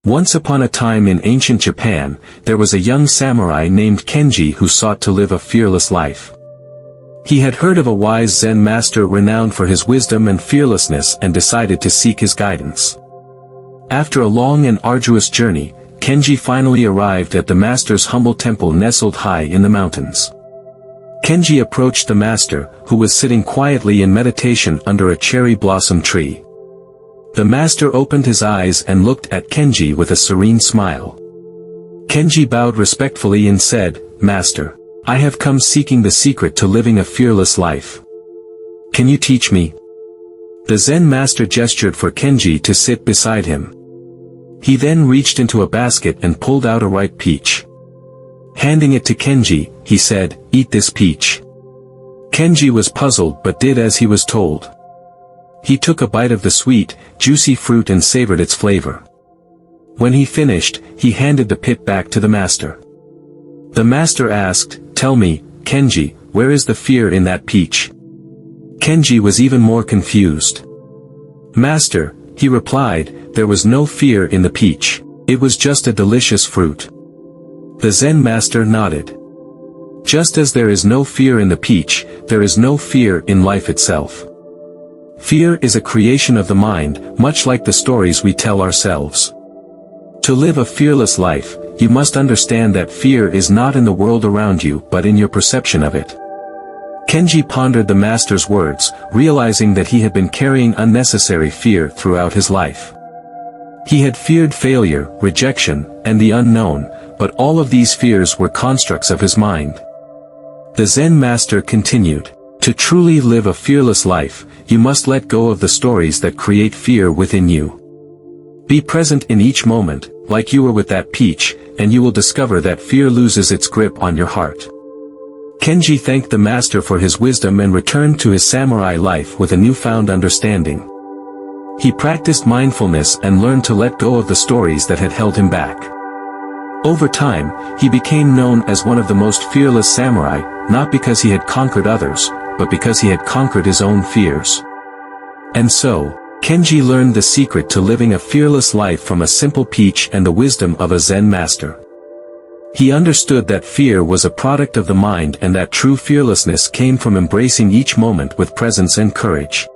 Once upon a time in ancient Japan, there was a young samurai named Kenji who sought to live a fearless life. He had heard of a wise Zen master renowned for his wisdom and fearlessness and decided to seek his guidance. After a long and arduous journey, Kenji finally arrived at the master's humble temple nestled high in the mountains. Kenji approached the master, who was sitting quietly in meditation under a cherry blossom tree. The master opened his eyes and looked at Kenji with a serene smile. Kenji bowed respectfully and said, "Master, I have come seeking the secret to living a fearless life. Can you teach me?" The Zen master gestured for Kenji to sit beside him. He then reached into a basket and pulled out a ripe peach. Handing it to Kenji, he said, "Eat this peach." Kenji was puzzled but did as he was told. He took a bite of the sweet, juicy fruit and savored its flavor. When he finished, he handed the pit back to the master. The master asked, "Tell me, Kenji, where is the fear in that peach?" Kenji was even more confused. "Master," he replied, "there was no fear in the peach. It was just a delicious fruit." The Zen master nodded. Just as there is no fear in the peach, there is no fear in life itself. Fear is a creation of the mind, much like the stories we tell ourselves. To live a fearless life, you must understand that fear is not in the world around you but in your perception of it. Kenji pondered the master's words, realizing that he had been carrying unnecessary fear throughout his life. He had feared failure, rejection, and the unknown, but all of these fears were constructs of his mind. The Zen master continued, "To truly live a fearless life, you must let go of the stories that create fear within you. Be present in each moment, like you were with that peach, and you will discover that fear loses its grip on your heart." Kenji thanked the master for his wisdom and returned to his samurai life with a newfound understanding. He practiced mindfulness and learned to let go of the stories that had held him back. Over time, he became known as one of the most fearless samurai, not because he had conquered others, but because he had conquered his own fears. And so, Kenji learned the secret to living a fearless life from a simple peach and the wisdom of a Zen master. He understood that fear was a product of the mind and that true fearlessness came from embracing each moment with presence and courage.